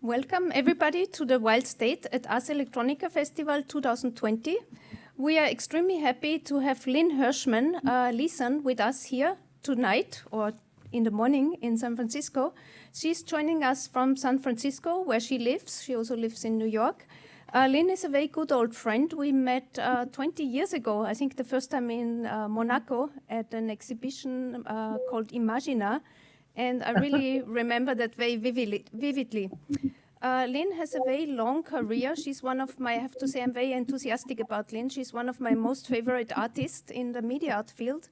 Welcome everybody to the Wild State at Ars Electronica Festival 2020. We are extremely happy to have Lynn Hirschman Leeson with us here tonight or in the morning in San Francisco. She's joining us from San Francisco where she lives. She also lives in New York. Lynn is a very good old friend. We met 20 years ago, I think the first time in Monaco at an exhibition called Imagina. And I really remember that very vividly. Lynn has a very long career. She's one of my, I have to say, I'm very enthusiastic about Lynn. She's one of my most favorite artists in the media art field.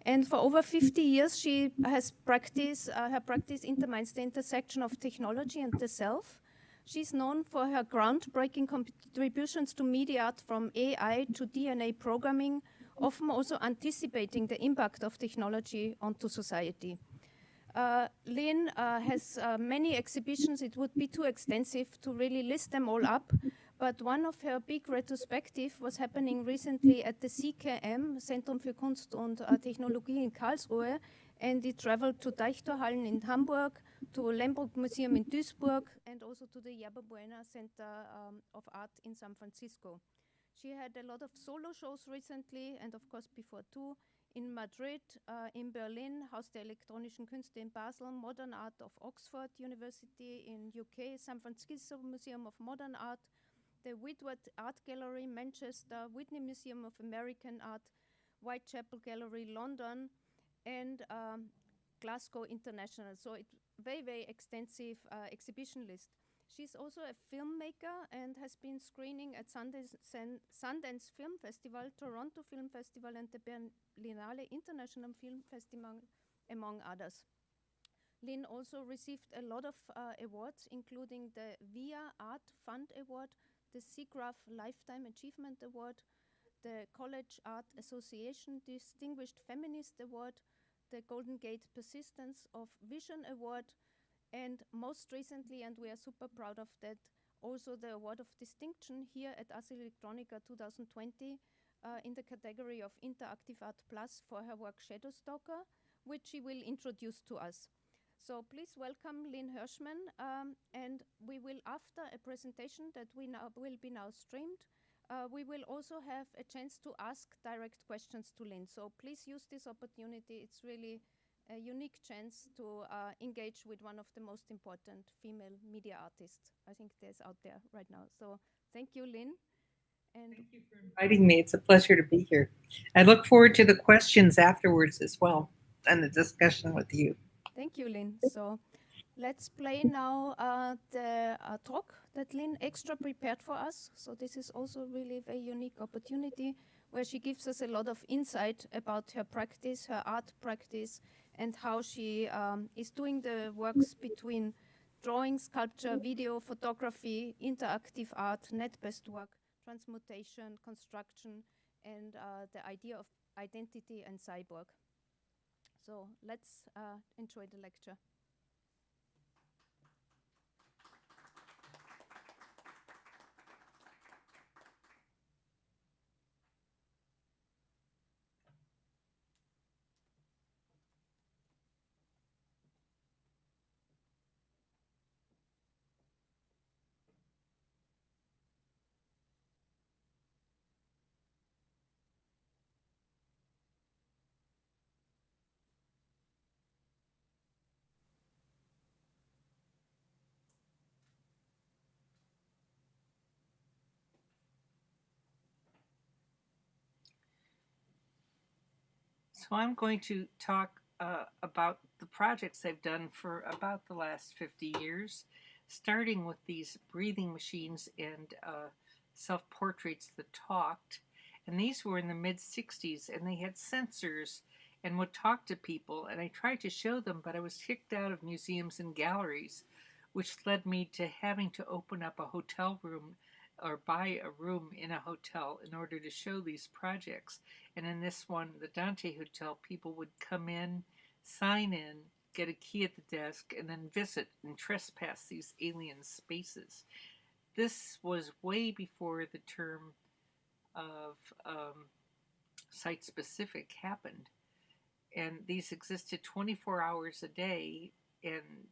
And for over 50 years, she has practiced, her practice intermines the intersection of technology and the self. She's known for her groundbreaking contributions to media art, from AI to DNA programming, often also anticipating the impact of technology onto society. Lynn has many exhibitions. It would be too extensive to really list them all up, but one of her big retrospective was happening recently at the CKM, Zentrum für Kunst und Technologie in Karlsruhe, and it traveled to Deichtorhallen in Hamburg, to Lembruck Museum in Duisburg, and also to the Yerba Buena Center of Art in San Francisco. She had a lot of solo shows recently, and of course before too, in Madrid, in Berlin, Haus der elektronischen Künste in Basel, Modern Art of Oxford University in UK, San Francisco Museum of Modern Art, the Whitworth Art Gallery, Manchester, Whitney Museum of American Art, Whitechapel Gallery, London, and Glasgow International. So it's very, very extensive exhibition list. She's also a filmmaker and has been screening at Sundance Film Festival, Toronto Film Festival, and the Berlinale International Film Festival, among others. Lynn also received a lot of awards, including the VIA Art Fund Award, the SIGGRAPH Lifetime Achievement Award, the College Art Association Distinguished Feminist Award, the Golden Gate Persistence of Vision Award, and most recently, and we are super proud of that, also the Award of Distinction here at Ars Electronica 2020 in the category of Interactive Art Plus for her work Shadow Stalker, which she will introduce to us. So please welcome Lynn Hirschman, and we will, after a presentation that will be now streamed, we will also have a chance to ask direct questions to Lynn. So please use this opportunity. It's really a unique chance to engage with one of the most important female media artists I think there's out there right now. So thank you, Lynn. And thank you for inviting me. It's a pleasure to be here. I look forward to the questions afterwards as well and the discussion with you. Thank you, Lynn. So let's play now the talk that Lynn extra prepared for us. So this is also really a very unique opportunity where she gives us a lot of insight about her practice, her art practice, and how she is doing the works between drawing, sculpture, video, photography, interactive art, net-based work, transmutation, construction, and the idea of identity and cyborg. So let's enjoy the lecture. So I'm going to talk about the projects I've done for about the last 50 years, starting with these breathing machines and self-portraits that talked. And these were in the mid-60s, and they had sensors and would talk to people. And I tried to show them, but I was kicked out of museums and galleries, which led me to having to open up a hotel room or buy a room in a hotel in order to show these projects. And in this one, the Dante Hotel, people would come in, sign in, get a key at the desk, and then visit and trespass these alien spaces. This was way before the term of site-specific happened. And these existed 24 hours a day, and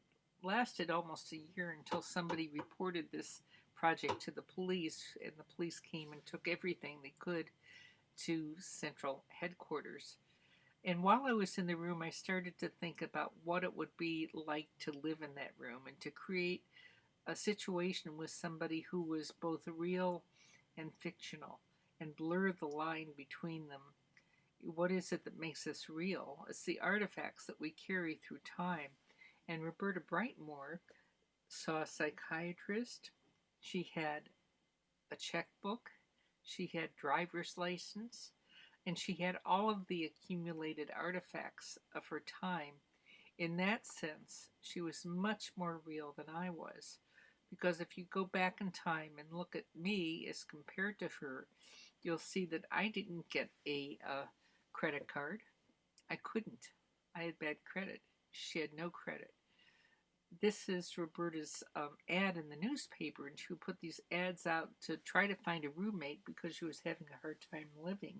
lasted almost a year until somebody reported this project to the police, and the police came and took everything they could to central headquarters. And while I was in the room, I started to think about what it would be like to live in that room and to create a situation with somebody who was both real and fictional and blur the line between them. What is it that makes us real? It's the artifacts that we carry through time. And Roberta Brightmore saw a psychiatrist. She had a checkbook. She had driver's license. And she had all of the accumulated artifacts of her time. In that sense, she was much more real than I was. Because if you go back in time and look at me as compared to her, you'll see that I didn't get a credit card. I couldn't. I had bad credit. She had no credit. This is Roberta's ad in the newspaper, and she would put these ads out to try to find a roommate because she was having a hard time living.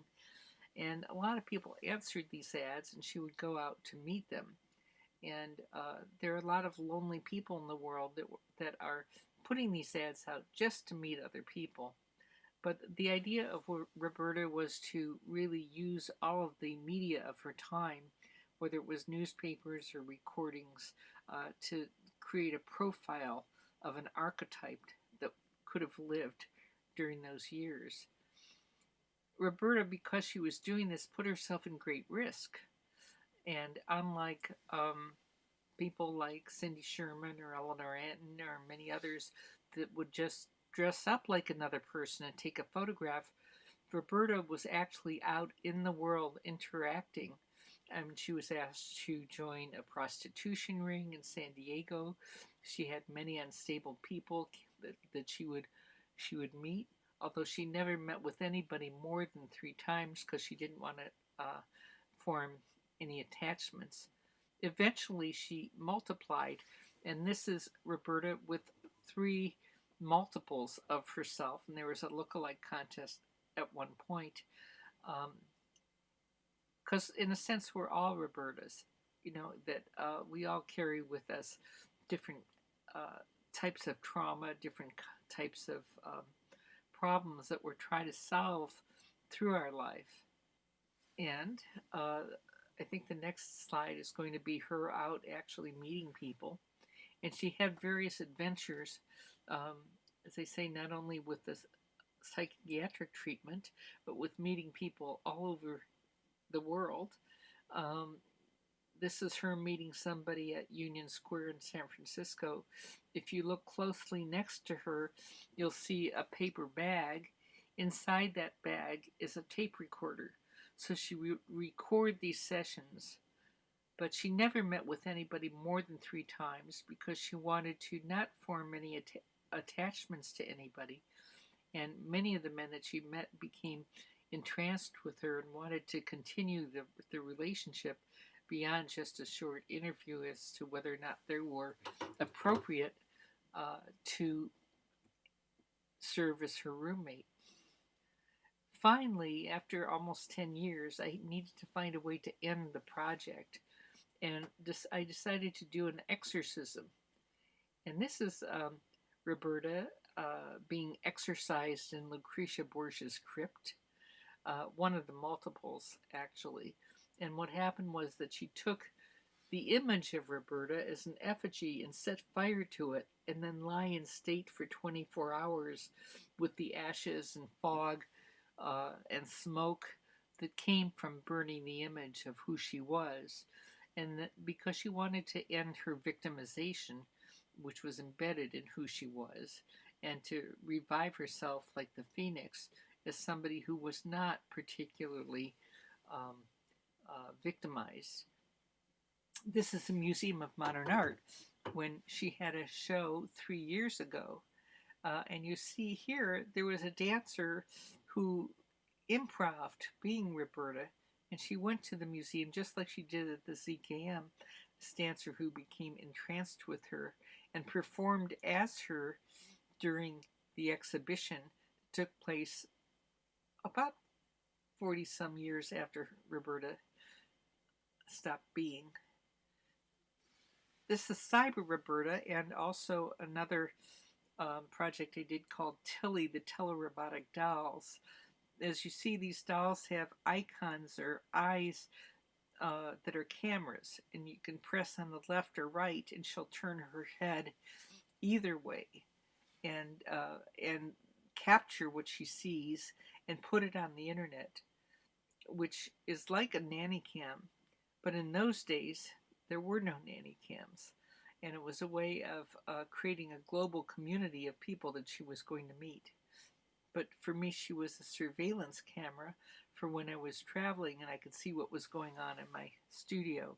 And a lot of people answered these ads, and she would go out to meet them. And there are a lot of lonely people in the world that are putting these ads out just to meet other people. But the idea of Roberta was to really use all of the media of her time, whether it was newspapers or recordings, to create a profile of an archetype that could have lived during those years. Roberta, because she was doing this, put herself in great risk. And unlike people like Cindy Sherman or Eleanor Anton or many others that would just dress up like another person and take a photograph, Roberta was actually out in the world interacting. She was asked to join a prostitution ring in San Diego. She had many unstable people that she would meet, although she never met with anybody more than 3 times because she didn't want to form any attachments. Eventually, she multiplied, and this is Roberta with 3 multiples of herself, and there was a look-alike contest at one point. Because in a sense, we're all Robertas, that we all carry with us different types of trauma, different types of problems that we're trying to solve through our life. And I think the next slide is going to be her out actually meeting people. And she had various adventures, as they say, not only with the psychiatric treatment, but with meeting people all over the world. This is her meeting somebody at Union Square in San Francisco. If you look closely next to her, you'll see a paper bag. Inside that bag is a tape recorder. So she would record these sessions, but she never met with anybody more than 3 times because she wanted to not form any attachments to anybody. And many of the men that she met became entranced with her and wanted to continue the relationship beyond just a short interview as to whether or not they were appropriate to serve as her roommate. Finally, after almost 10 years, I needed to find a way to end the project, and I decided to do an exorcism. And this is Roberta being exorcised in Lucretia Borgia's crypt, one of the multiples, actually. And what happened was that she took the image of Roberta as an effigy and set fire to it, and then lie in state for 24 hours with the ashes and fog and smoke that came from burning the image of who she was. And that because she wanted to end her victimization, which was embedded in who she was, and to revive herself like the phoenix as somebody who was not particularly victimized. This is the Museum of Modern Art when she had a show 3 years ago. And you see here, there was a dancer who improved being Roberta, and she went to the museum just like she did at the ZKM, this dancer who became entranced with her and performed as her during the exhibition that took place about 40 some years after Roberta stopped being. this is Cyber Roberta, and also another project I did called Tilly, the Telerobotic dolls. As you see, these dolls have icons or eyes that are cameras, and you can press on the left or right, and she'll turn her head either way, and capture what she sees and put it on the internet, which is like a nanny cam. But in those days, there were no nanny cams, and it was a way of creating a global community of people that she was going to meet. But for me, she was a surveillance camera for when I was traveling and I could see what was going on in my studio.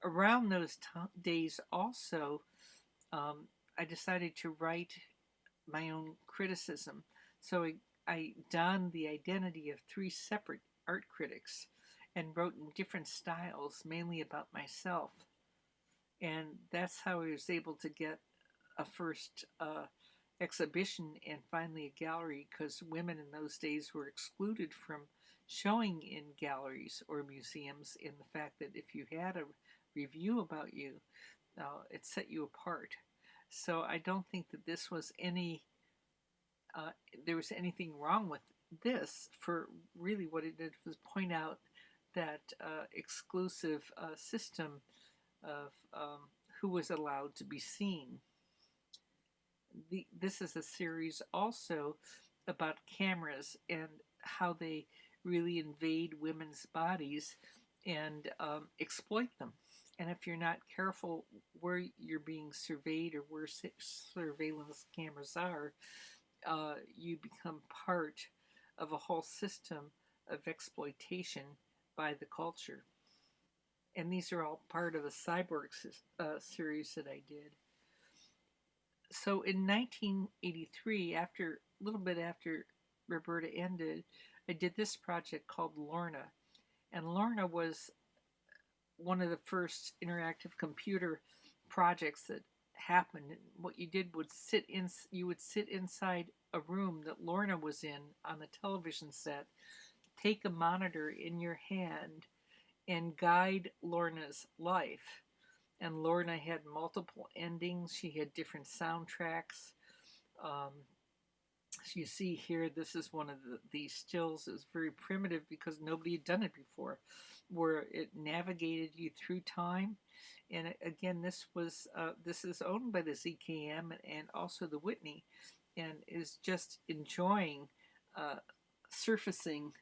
Around those days also, I decided to write my own criticism. So I donned the identity of 3 separate art critics and wrote in different styles, mainly about myself. And that's how I was able to get a first exhibition and finally a gallery, because women in those days were excluded from showing in galleries or museums, in the fact that if you had a review about you, it set you apart. So I don't think that this was there was anything wrong with this. For really what it did was point out that exclusive system of who was allowed to be seen. This is a series also about cameras and how they really invade women's bodies and exploit them. And if you're not careful where you're being surveyed or where surveillance cameras are, you become part of a whole system of exploitation by the culture. And these are all part of the Cyborgs series that I did. So in 1983, a little bit after Roberta ended, I did this project called Lorna. And Lorna was one of the first interactive computer projects that happened. And what you did would you would sit inside a room that Lorna was in on the television set, take a monitor in your hand, and guide Lorna's life. And Lorna had multiple endings. She had different soundtracks. So you see here, this is one of these stills. It's very primitive because nobody had done it before, where it navigated you through time. And again, this is owned by the ZKM and also the Whitney, and is just enjoying surfacing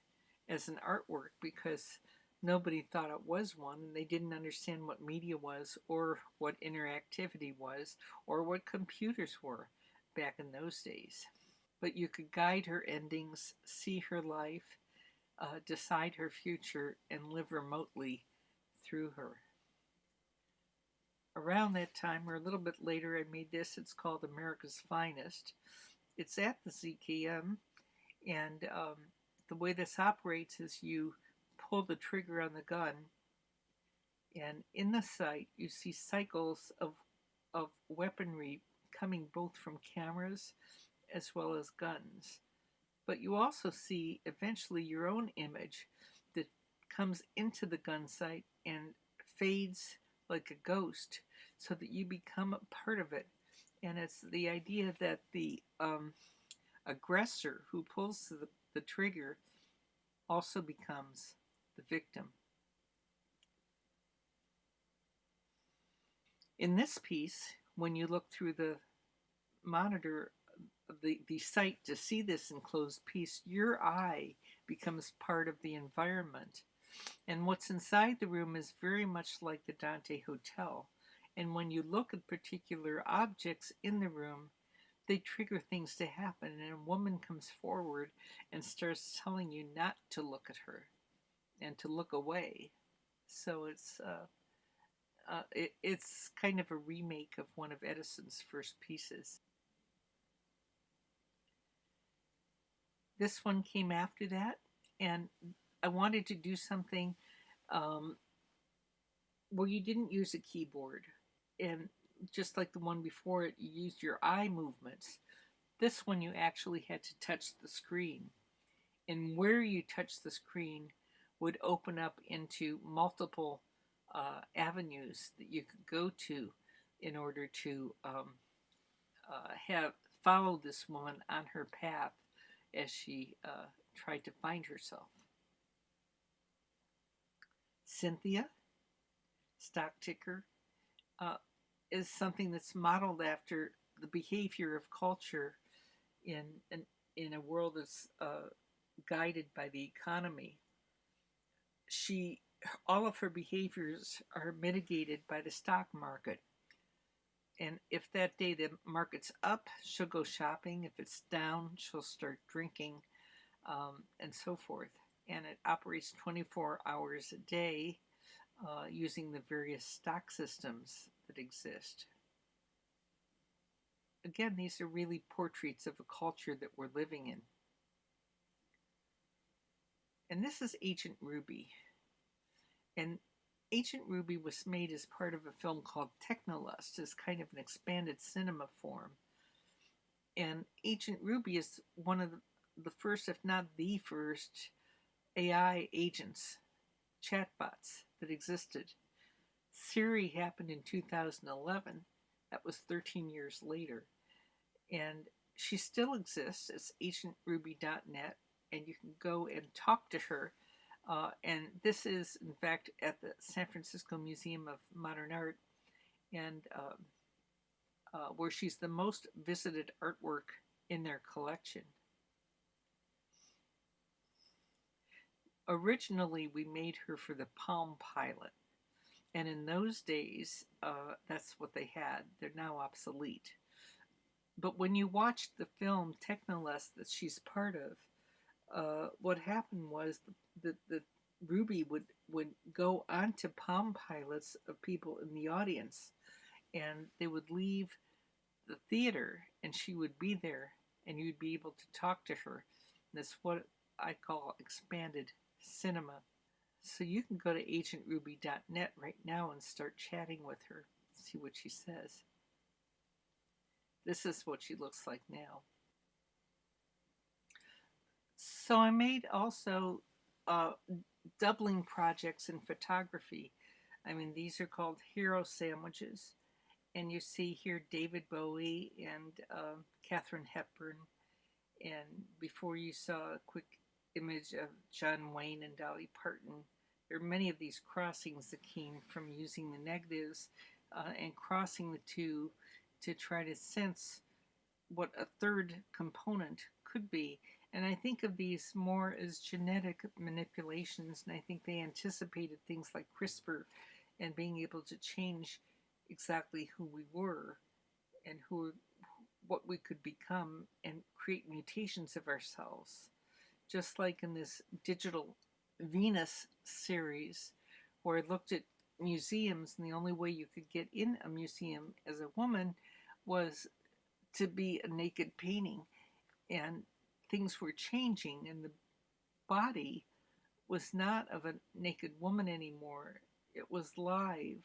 as an artwork, because nobody thought it was one, and they didn't understand what media was, or what interactivity was, or what computers were back in those days. But you could guide her endings, see her life, decide her future, and live remotely through her. Around that time, or a little bit later, I made this. It's called America's Finest. It's at the ZKM, and the way this operates is you pull the trigger on the gun, and in the sight you see cycles of weaponry coming both from cameras as well as guns. But you also see eventually your own image that comes into the gun sight and fades like a ghost, so that you become a part of it. And it's the idea that the aggressor who pulls the trigger also becomes the victim. In this piece, when you look through the monitor, the sight to see this enclosed piece, your eye becomes part of the environment. And what's inside the room is very much like the Dante Hotel. And when you look at particular objects in the room, they trigger things to happen. And a woman comes forward and starts telling you not to look at her and to look away. So it's kind of a remake of one of Edison's first pieces. This one came after that, and I wanted to do something where you didn't use a keyboard. And just like the one before it, you used your eye movements. This one, you actually had to touch the screen. And where you touch the screen would open up into multiple avenues that you could go to in order to have follow this woman on her path as she tried to find herself. Cynthia, stock ticker, is something that's modeled after the behavior of culture in a world that's guided by the economy. All of her behaviors are mitigated by the stock market. And if that day the market's up, she'll go shopping. If it's down, she'll start drinking, and so forth. And it operates 24 hours a day using the various stock systems that exist. Again, these are really portraits of a culture that we're living in. And this is Agent Ruby. And Agent Ruby was made as part of a film called Technolust, as kind of an expanded cinema form. And Agent Ruby is one of the first, if not the first, AI agents, chatbots that existed. Siri happened in 2011. That was 13 years later. And she still exists. It's agentruby.net, and you can go and talk to her. And this is, in fact, at the San Francisco Museum of Modern Art, and where she's the most visited artwork in their collection. Originally, we made her for the Palm Pilot, and in those days, that's what they had. They're now obsolete. But when you watch the film Technolust that she's part of, what happened was the Ruby would go onto Palm Pilots of people in the audience, and they would leave the theater, and she would be there, and you'd be able to talk to her. And that's what I call expanded cinema. So you can go to agentruby.net right now and start chatting with her, see what she says. This is what she looks like now. So I made also doubling projects in photography. I mean, these are called hero sandwiches. And you see here David Bowie and Katharine Hepburn. And before you saw a quick image of John Wayne and Dolly Parton. There are many of these crossings that came from using the negatives and crossing the two to try to sense what a third component could be. And I think of these more as genetic manipulations, and I think they anticipated things like CRISPR and being able to change exactly who we were and what we could become and create mutations of ourselves. Just like in this Digital Venus series, where I looked at museums, and the only way you could get in a museum as a woman was to be a naked painting, and things were changing, and the body was not of a naked woman anymore. It was live,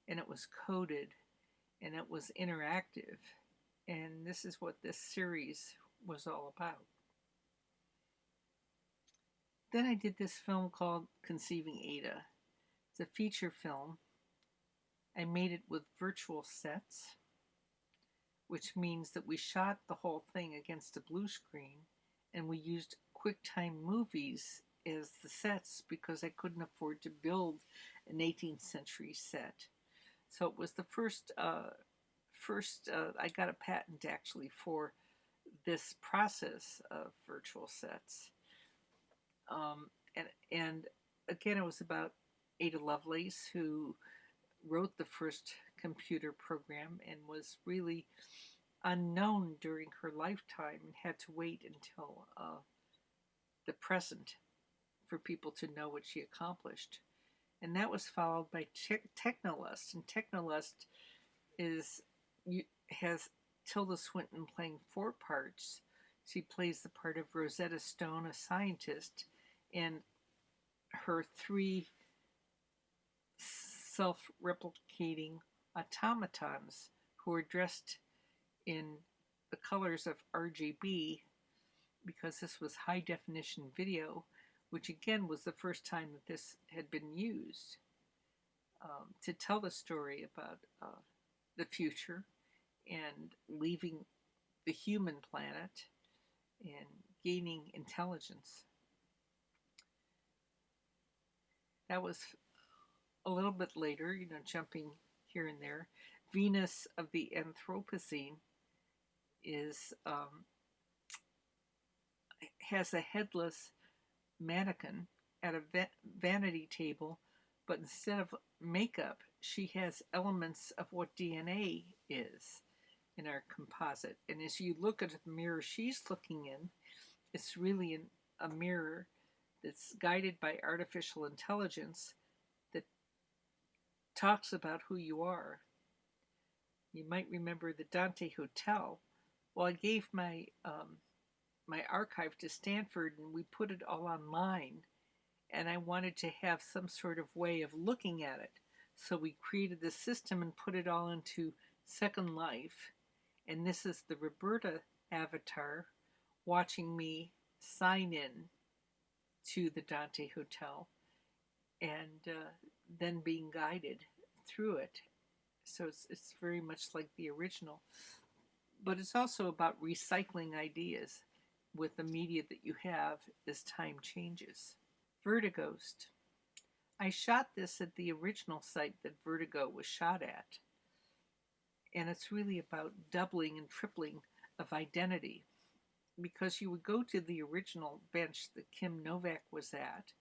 and it was coded, and it was interactive, and this is what this series was all about. Then I did this film called Conceiving Ada. It's a feature film. I made it with virtual sets, which means that we shot the whole thing against a blue screen, and we used QuickTime movies as the sets because I couldn't afford to build an 18th century set. So it was the first I got a patent actually for this process of virtual sets. And again, it was about Ada Lovelace, who wrote the first computer program and was really unknown during her lifetime and had to wait until the present for people to know what she accomplished. And that was followed by Technolust. And Technolust has Tilda Swinton playing 4 parts. She plays the part of Rosetta Stone, a scientist, and her 3 self-replicating automatons who are dressed in the colors of RGB, because this was high definition video, which again was the first time that this had been used. to tell the story about the future and leaving the human planet and gaining intelligence. That was a little bit later, jumping here and there. Venus of the Anthropocene is has a headless mannequin at a vanity table, but instead of makeup, she has elements of what DNA is in our composite. And as you look at the mirror she's looking in, it's really a mirror that's guided by artificial intelligence that talks about who you are. You might remember the Dante Hotel. Well, I gave my my archive to Stanford, and we put it all online, and I wanted to have some sort of way of looking at it. So we created this system and put it all into Second Life. And this is the Roberta avatar watching me sign in to the Dante Hotel and then being guided through it. So it's very much like the original. But it's also about recycling ideas with the media that you have as time changes. Vertighost. I shot this at the original site that Vertigo was shot at. And it's really about doubling and tripling of identity, because you would go to the original bench that Kim Novak was at,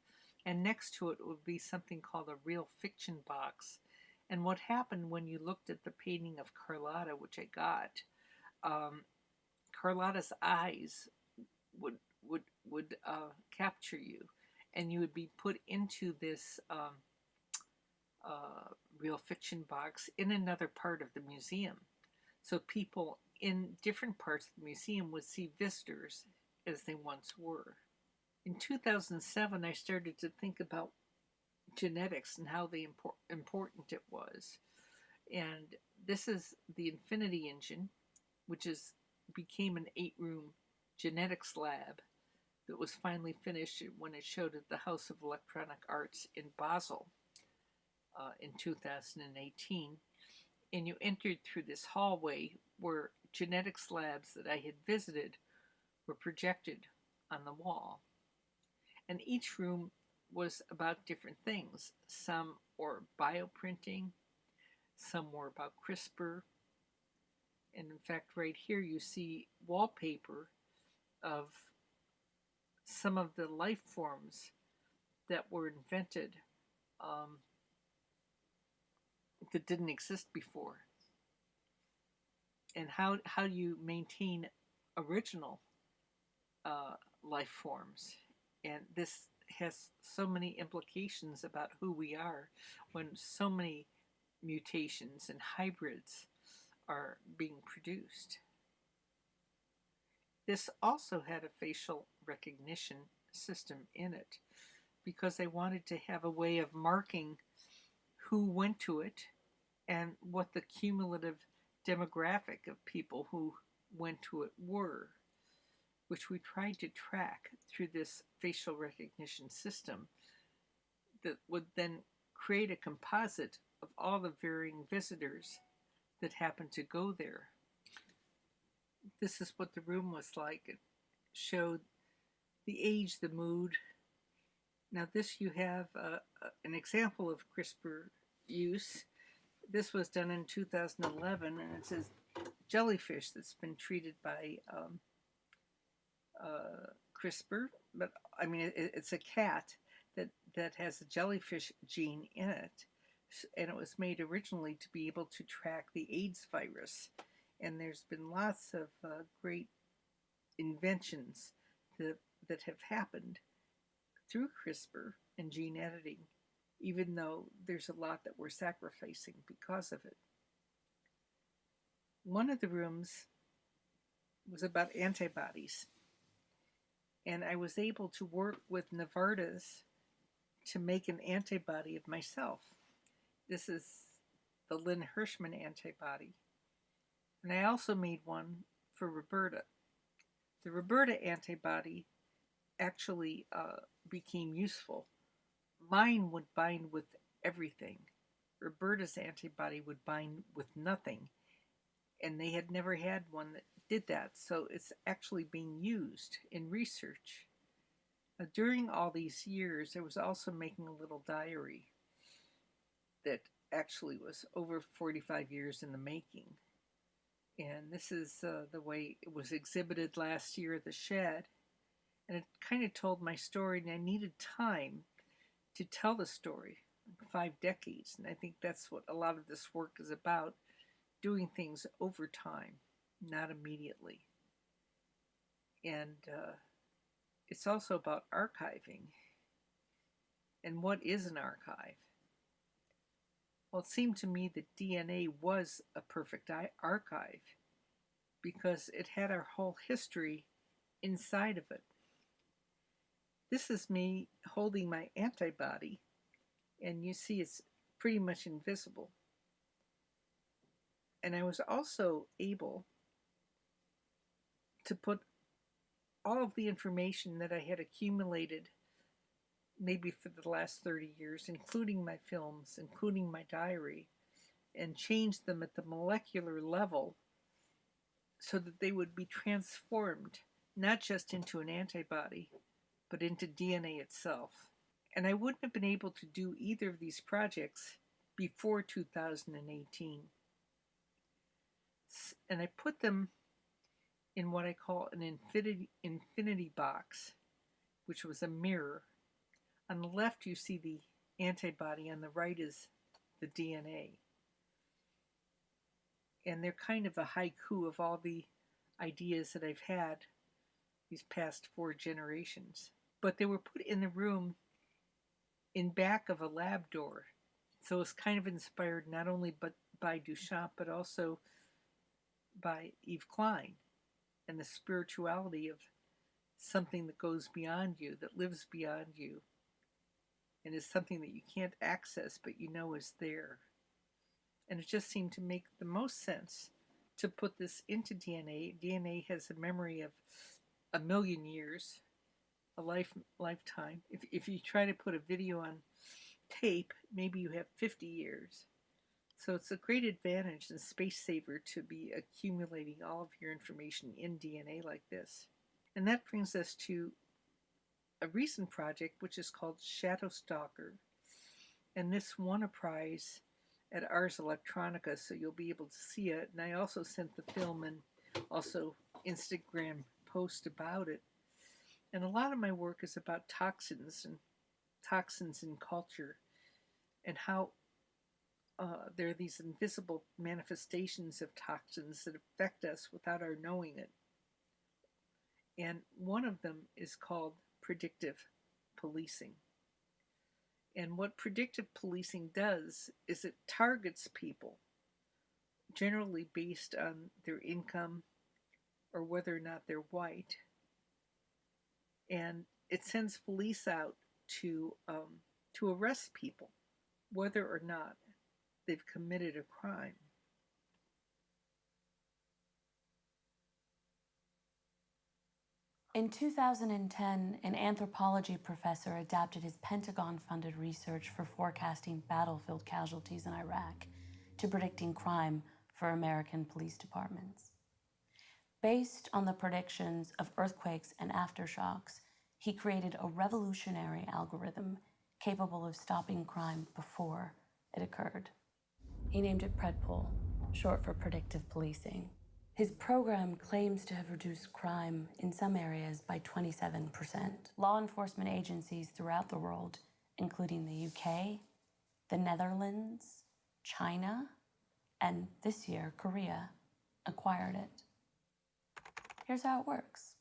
and next to it would be something called a real fiction box. And what happened when you looked at the painting of Carlotta, which I got, Carlotta's eyes would capture you, and you would be put into this real fiction box in another part of the museum. So people in different parts of the museum would see visitors as they once were. In 2007, I started to think about genetics and how important it was. And this is the Infinity Engine, which became an 8-room genetics lab that was finally finished when it showed at the House of Electronic Arts in Basel in 2018. And you entered through this hallway where genetics labs that I had visited were projected on the wall. And each room was about different things. Some were bioprinting, some were about CRISPR. And in fact, right here you see wallpaper of some of the life forms that were invented that didn't exist before. And how do you maintain original life forms? And this has so many implications about who we are when so many mutations and hybrids are being produced. This also had a facial recognition system in it because they wanted to have a way of marking who went to it and what the cumulative demographic of people who went to it were, which we tried to track through this facial recognition system that would then create a composite of all the varying visitors that happened to go there. This is what the room was like. It showed the age, the mood. Now this you have an example of CRISPR use. This was done in 2011, and it says jellyfish that's been treated by CRISPR, but I mean it's a cat that has a jellyfish gene in it, and it was made originally to be able to track the AIDS virus. And there's been lots of great inventions that have happened through CRISPR and gene editing, even though there's a lot that we're sacrificing because of it. One of the rooms was about antibodies, and I was able to work with Novartis to make an antibody of myself. This is the Lynn Hirschman antibody. And I also made one for Roberta. The Roberta antibody actually became useful. Mine would bind with everything. Roberta's antibody would bind with nothing, and they had never had one that did that, so it's actually being used in research. During all these years, I was also making a little diary that actually was over 45 years in the making. And this is the way it was exhibited last year at the shed. And it kind of told my story, and I needed time to tell the story, 5 decades. And I think that's what a lot of this work is about, doing things over time, not immediately. And it's also about archiving. And what is an archive? Well, it seemed to me that DNA was a perfect archive because it had our whole history inside of it. This is me holding my antibody, and you see it's pretty much invisible. And I was also able to put all of the information that I had accumulated maybe for the last 30 years, including my films, including my diary, and change them at the molecular level so that they would be transformed, not just into an antibody, but into DNA itself. And I wouldn't have been able to do either of these projects before 2018. And I put them in what I call an infinity box, which was a mirror. On the left, you see the antibody. On the right is the DNA. And they're kind of a haiku of all the ideas that I've had these past 4 generations. But they were put in the room in back of a lab door. So it's kind of inspired not only by Duchamp, but also by Yves Klein and the spirituality of something that goes beyond you, that lives beyond you, and is something that you can't access, but you know is there. And it just seemed to make the most sense to put this into DNA. DNA has a memory of 1 million years, a lifetime. If you try to put a video on tape, maybe you have 50 years. So it's a great advantage and space saver to be accumulating all of your information in DNA like this. And that brings us to a recent project which is called Shadow Stalker. And this won a prize at Ars Electronica, so you'll be able to see it. And I also sent the film and also Instagram post about it. And a lot of my work is about toxins and toxins in culture and how there are these invisible manifestations of toxins that affect us without our knowing it. And one of them is called predictive policing. And what predictive policing does is it targets people, generally based on their income or whether or not they're white. And it sends police out to arrest people, whether or not they've committed a crime. In 2010, an anthropology professor adapted his Pentagon-funded research for forecasting battlefield casualties in Iraq to predicting crime for American police departments. Based on the predictions of earthquakes and aftershocks, he created a revolutionary algorithm capable of stopping crime before it occurred. He named it PredPol, short for Predictive Policing. His program claims to have reduced crime in some areas by 27%. Law enforcement agencies throughout the world, including the UK, the Netherlands, China, and this year, Korea, acquired it. Here's how it works.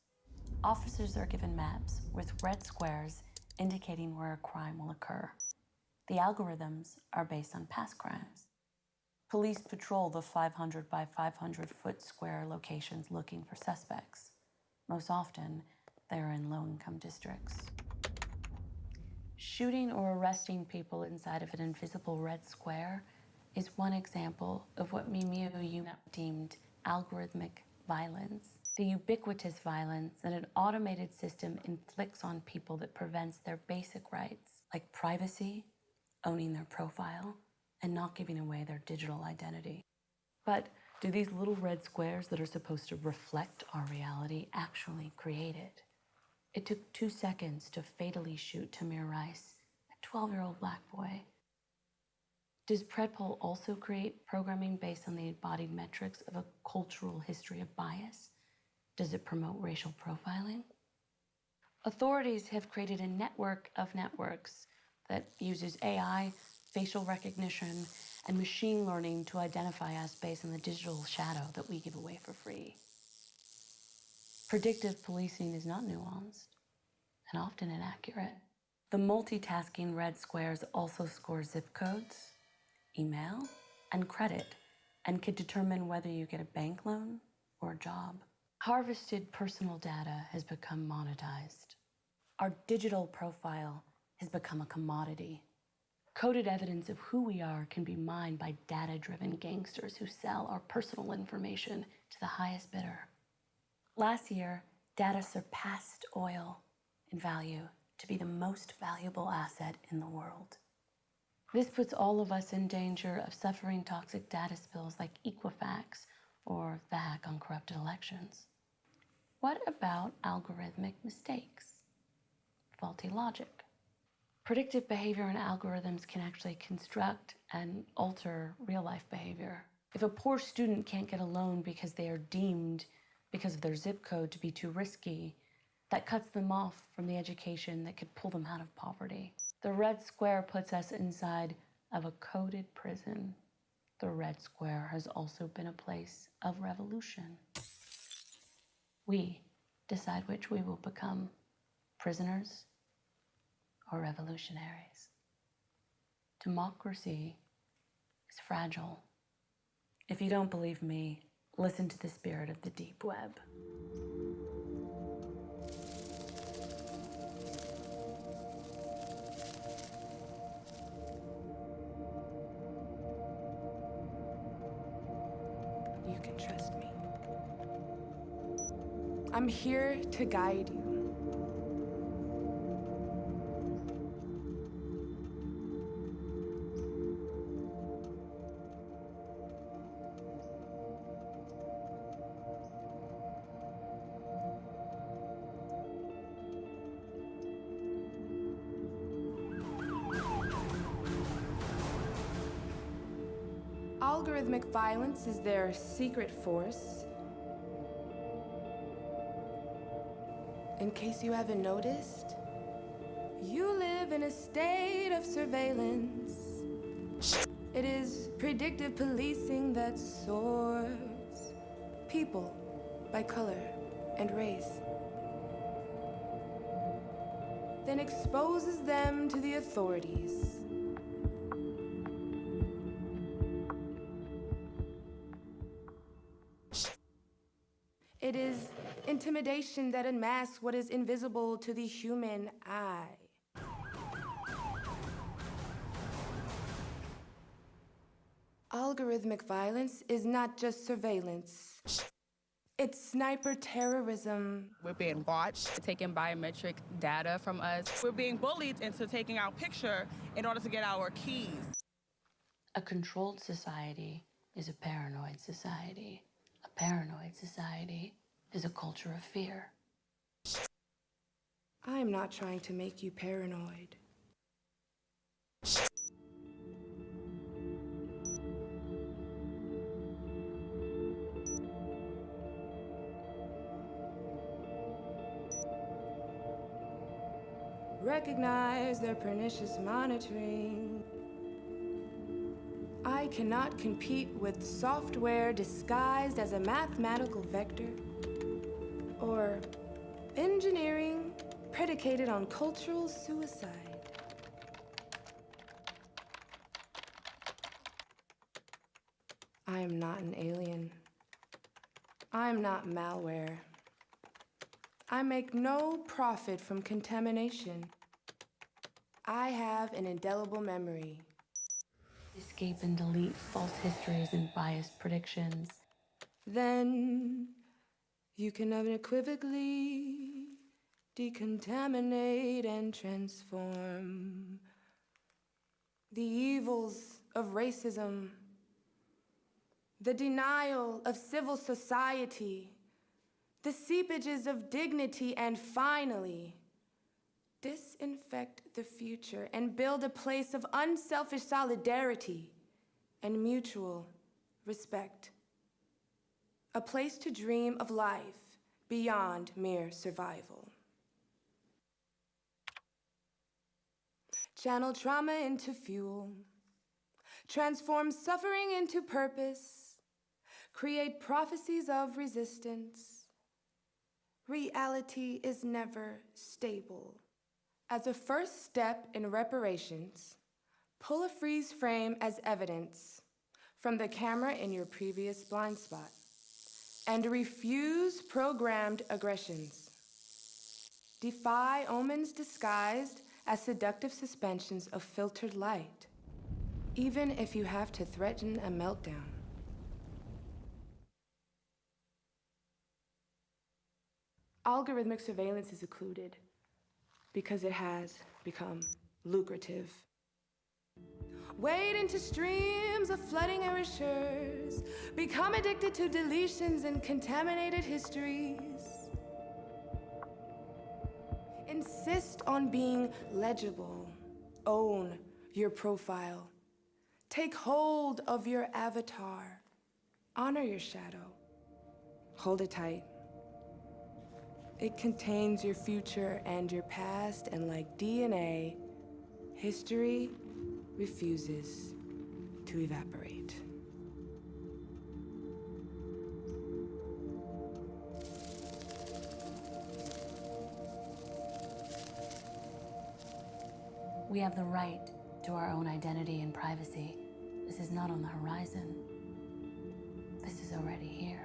Officers are given maps with red squares indicating where a crime will occur. The algorithms are based on past crimes. Police patrol the 500 by 500 foot square locations looking for suspects. Most often, they're in low-income districts. Shooting or arresting people inside of an invisible red square is one example of what Mimiu deemed algorithmic violence. The ubiquitous violence that an automated system inflicts on people that prevents their basic rights, like privacy, owning their profile, and not giving away their digital identity. But do these little red squares that are supposed to reflect our reality actually create it? It took 2 seconds to fatally shoot Tamir Rice, a 12-year-old black boy. Does Predpol also create programming based on the embodied metrics of a cultural history of bias? Does it promote racial profiling? Authorities have created a network of networks that uses AI, facial recognition, and machine learning to identify us based on the digital shadow that we give away for free. Predictive policing is not nuanced and often inaccurate. The multitasking red squares also score zip codes, email, and credit, and can determine whether you get a bank loan or a job. Harvested personal data has become monetized. Our digital profile has become a commodity. Coded evidence of who we are can be mined by data-driven gangsters who sell our personal information to the highest bidder. Last year, data surpassed oil in value to be the most valuable asset in the world. This puts all of us in danger of suffering toxic data spills like Equifax or the hack on corrupted elections. What about algorithmic mistakes? Faulty logic. Predictive behavior and algorithms can actually construct and alter real-life behavior. If a poor student can't get a loan because they are deemed, because of their zip code, to be too risky, that cuts them off from the education that could pull them out of poverty. The red square puts us inside of a coded prison. The red square has also been a place of revolution. We decide which we will become, prisoners or revolutionaries. Democracy is fragile. If you don't believe me, listen to the spirit of the deep web. You can trust me. I'm here to guide you. Algorithmic violence is their secret force. In case you haven't noticed, you live in a state of surveillance. It is predictive policing that sorts people by color and race, then exposes them to the authorities. It is intimidation that unmasks what is invisible to the human eye. Algorithmic violence is not just surveillance. It's sniper terrorism. We're being watched, taking biometric data from us. We're being bullied into taking our picture in order to get our keys. A controlled society is a paranoid society. A paranoid society is a culture of fear. I'm not trying to make you paranoid. Recognize their pernicious monitoring. I cannot compete with software disguised as a mathematical vector or engineering predicated on cultural suicide. I am not an alien. I'm not malware. I make no profit from contamination. I have an indelible memory. Escape and delete false histories and biased predictions. Then you can unequivocally decontaminate and transform the evils of racism, the denial of civil society, the seepages of dignity, and finally, disinfect the future and build a place of unselfish solidarity and mutual respect. A place to dream of life beyond mere survival. Channel trauma into fuel. Transform suffering into purpose. Create prophecies of resistance. Reality is never stable. As a first step in reparations, pull a freeze frame as evidence from the camera in your previous blind spot and refuse programmed aggressions. Defy omens disguised as seductive suspensions of filtered light, even if you have to threaten a meltdown. Algorithmic surveillance is occluded because it has become lucrative. Wade into streams of flooding erasures, become addicted to deletions and contaminated histories. Insist on being legible. Own your profile. Take hold of your avatar. Honor your shadow. Hold it tight. It contains your future and your past, and like DNA, history refuses to evaporate. We have the right to our own identity and privacy. This is not on the horizon. This is already here.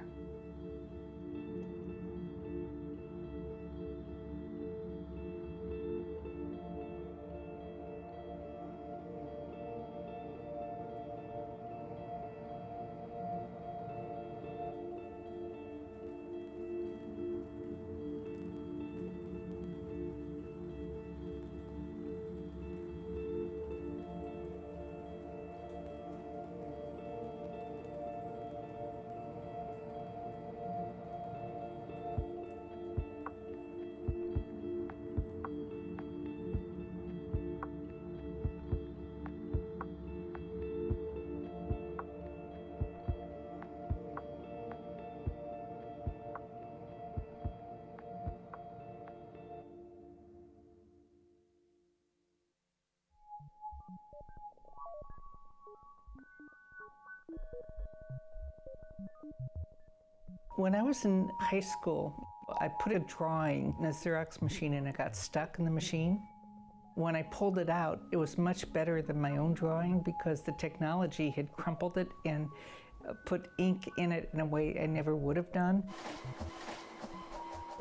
When I was in high school, I put a drawing in a Xerox machine and it got stuck in the machine. When I pulled it out, it was much better than my own drawing because the technology had crumpled it and put ink in it in a way I never would have done.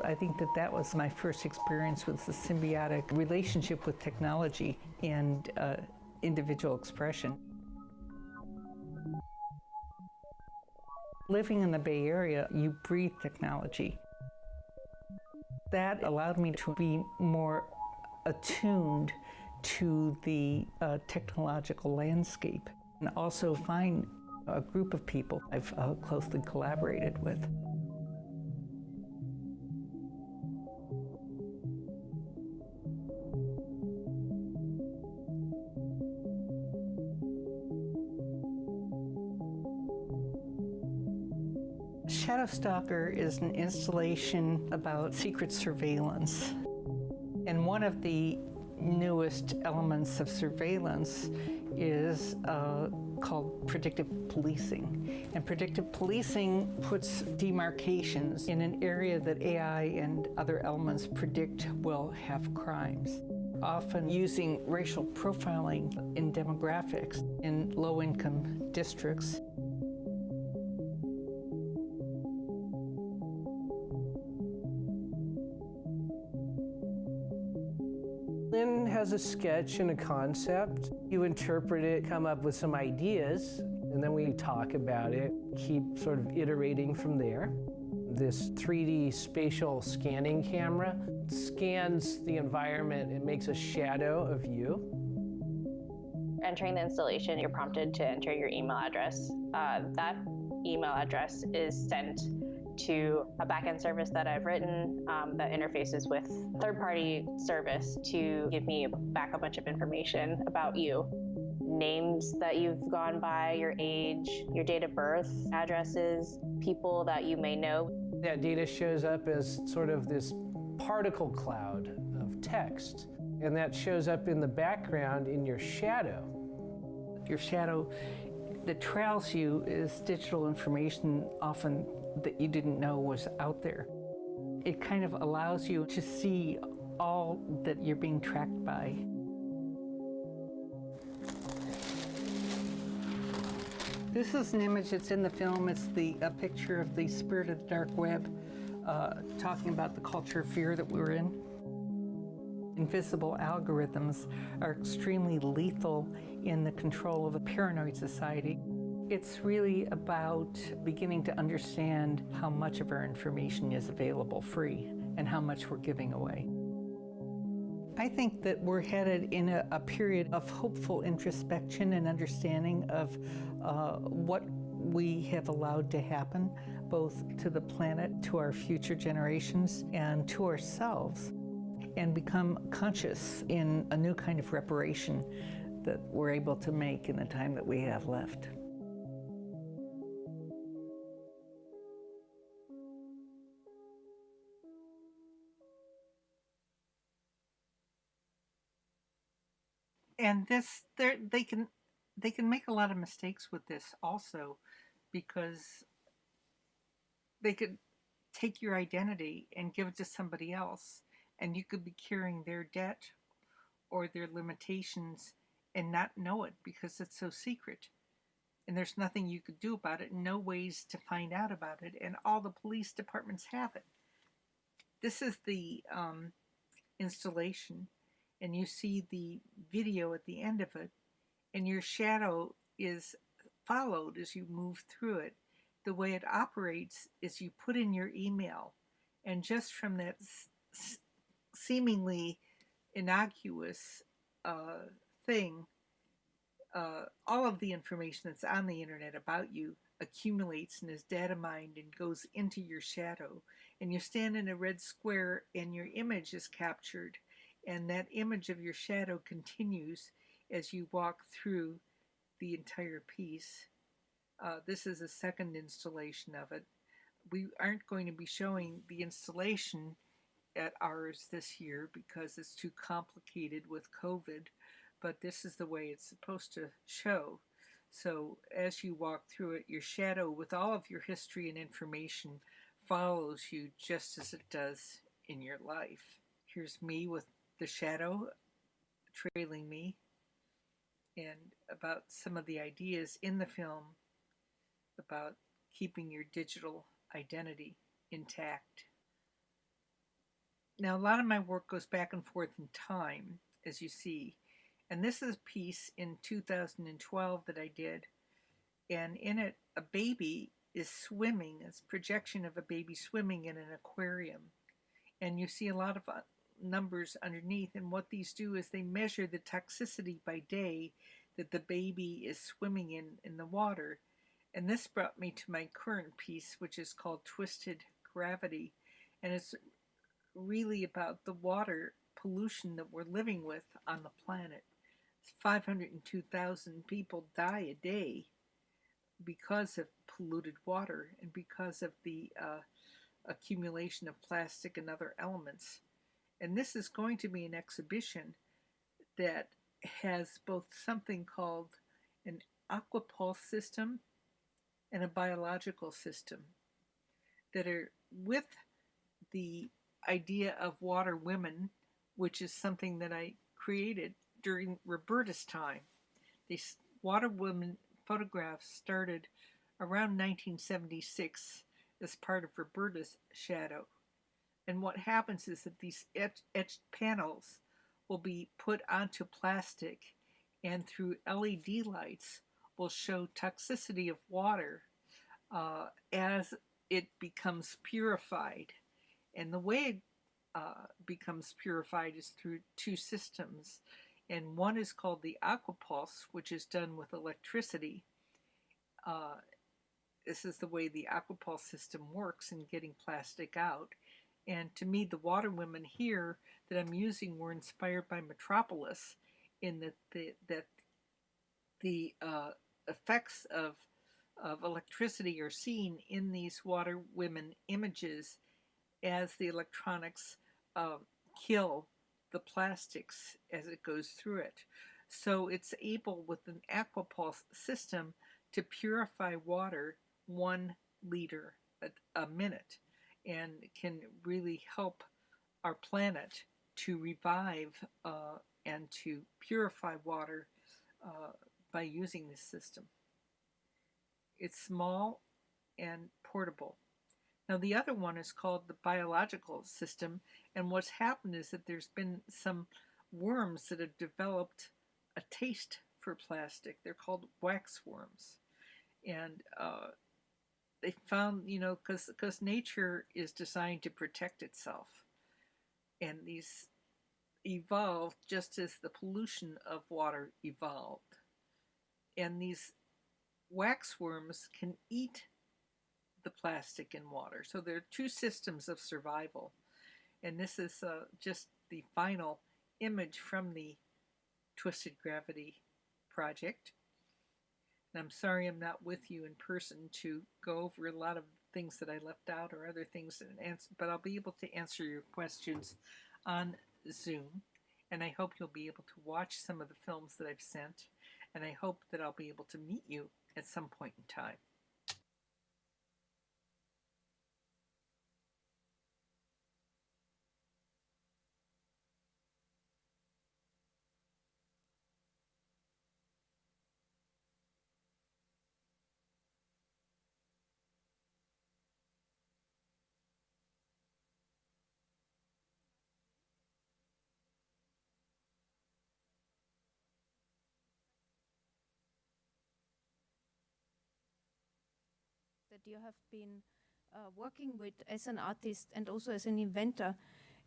I think that that was my first experience with the symbiotic relationship with technology and individual expression. Living in the Bay Area, you breathe technology. That allowed me to be more attuned to the technological landscape and also find a group of people I've closely collaborated with. Stalker is an installation about secret surveillance. And one of the newest elements of surveillance is called predictive policing. And predictive policing puts demarcations in an area that AI and other elements predict will have crimes, often using racial profiling in demographics in low-income districts. Lynn has a sketch and a concept. You interpret it, come up with some ideas, and then we talk about it, keep sort of iterating from there. This 3D spatial scanning camera scans the environment. It makes a shadow of you. Entering the installation, you're prompted to enter your email address. That email address is sent to a backend service that I've written that interfaces with third-party service to give me back a bunch of information about you. Names that you've gone by, your age, your date of birth, addresses, people that you may know. That data shows up as sort of this particle cloud of text, and that shows up in the background in your shadow. Your shadow that trails you is digital information often that you didn't know was out there. It kind of allows you to see all that you're being tracked by. This is an image that's in the film. It's a picture of the spirit of the dark web, talking about the culture of fear that we're in. Invisible algorithms are extremely lethal in the control of a paranoid society. It's really about beginning to understand how much of our information is available free and how much we're giving away. I think that we're headed in a period of hopeful introspection and understanding of what we have allowed to happen, both to the planet, to our future generations, and to ourselves, and become conscious in a new kind of reparation that we're able to make in the time that we have left. And they can make a lot of mistakes with this also, because they could take your identity and give it to somebody else, and you could be carrying their debt or their limitations and not know it because it's so secret. And there's nothing you could do about it, no ways to find out about it, and all the police departments have it. This is the installation, and you see the video at the end of it, and your shadow is followed as you move through it. The way it operates is you put in your email, and just from that seemingly innocuous thing, all of the information that's on the internet about you accumulates and is data mined and goes into your shadow. And you stand in a red square and your image is captured, and that image of your shadow continues as you walk through the entire piece. This is a second installation of it. We aren't going to be showing the installation at ours this year because it's too complicated with COVID, but this is the way it's supposed to show. So as you walk through it, your shadow with all of your history and information follows you just as it does in your life. Here's me with the shadow trailing me, and about some of the ideas in the film about keeping your digital identity intact. Now, a lot of my work goes back and forth in time, as you see, and this is a piece in 2012 that I did, and in it, a baby is swimming. It's a projection of a baby swimming in an aquarium, and you see a lot of numbers underneath, and what these do is they measure the toxicity by day that the baby is swimming in the water. And this brought me to my current piece, which is called Twisted Gravity, and it's really about the water pollution that we're living with on the planet. 502,000 people die a day because of polluted water and because of the accumulation of plastic and other elements. And this is going to be an exhibition that has both something called an aquapulse system and a biological system that are with the idea of water women, which is something that I created during Roberta's time. These water women photographs started around 1976 as part of Roberta's shadow. And what happens is that these etched panels will be put onto plastic, and through LED lights will show toxicity of water as it becomes purified. And the way it becomes purified is through two systems. And one is called the aquapulse, which is done with electricity. This is the way the aquapulse system works in getting plastic out. And to me, the water women here that I'm using were inspired by Metropolis, in that the effects of electricity are seen in these water women images as the electronics kill the plastics as it goes through it. So it's able, with an aquapulse system, to purify water 1 liter a minute, and can really help our planet to revive and to purify water by using this system. It's small and portable. Now, the other one is called the biological system, and what's happened is that there's been some worms that have developed a taste for plastic. They're called wax worms, and they found, because nature is designed to protect itself, and these evolved just as the pollution of water evolved, and these wax worms can eat the plastic in water. So there are 2 systems of survival, and this is just the final image from the Twisted Gravity project. And I'm sorry I'm not with you in person to go over a lot of things that I left out or other things, but I'll be able to answer your questions on Zoom, and I hope you'll be able to watch some of the films that I've sent, and I hope that I'll be able to meet you at some point in time. That you have been working with as an artist and also as an inventor.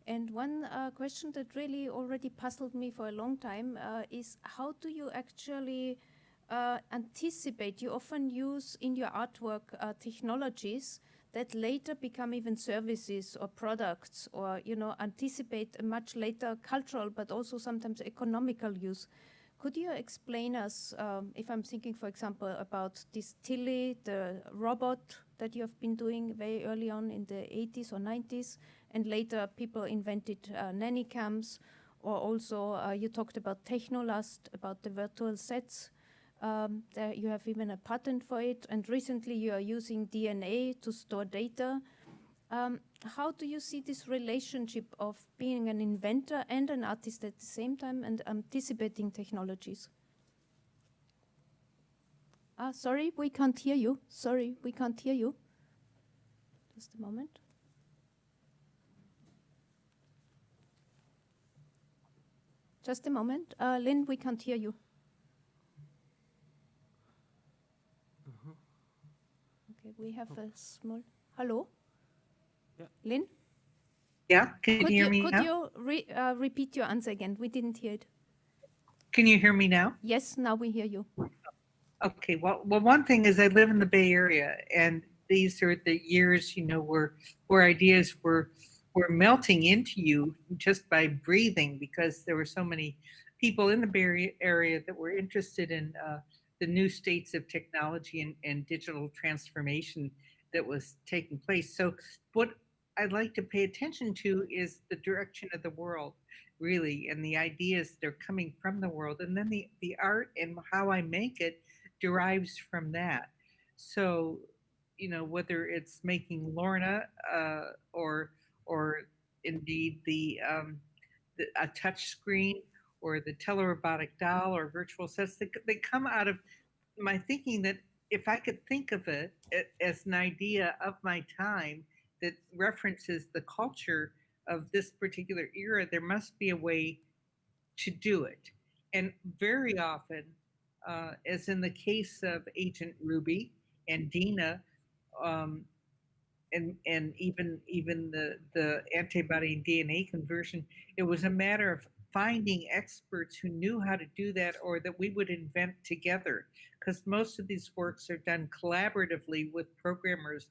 And one question that really already puzzled me for a long time is, how do you actually anticipate? You often use in your artwork technologies that later become even services or products, or anticipate a much later cultural but also sometimes economical use. Could you explain us, if I'm thinking, for example, about this Tilly, the robot that you have been doing very early on in the 80s or 90s, and later people invented nanny cams, or also you talked about Technolust, about the virtual sets. There you have even a patent for it, and recently you are using DNA to store data. How do you see this relationship of being an inventor and an artist at the same time, and anticipating technologies? Sorry, we can't hear you. Sorry, we can't hear you. Just a moment. Just a moment. Lynn, we can't hear you. Okay, we have a small... Hello? Yeah. Lynn? Yeah, can you hear me now? Could you repeat your answer again? We didn't hear it. Can you hear me now? Yes, now we hear you. Okay, well, one thing is I live in the Bay Area, and these are the years, where ideas were melting into you just by breathing, because there were so many people in the Bay Area that were interested in the new states of technology and digital transformation that was taking place. So what I'd like to pay attention to is the direction of the world, really, and the ideas that are coming from the world, and then the art and how I make it derives from that. So, whether it's making Lorna or indeed a touch screen, or the Telerobotic doll, or virtual sets, they come out of my thinking that if I could think of it as an idea of my time that references the culture of this particular era, there must be a way to do it. And very often, as in the case of Agent Ruby and Dina, and even the antibody and DNA conversion, it was a matter of finding experts who knew how to do that or that we would invent together, because most of these works are done collaboratively with programmers.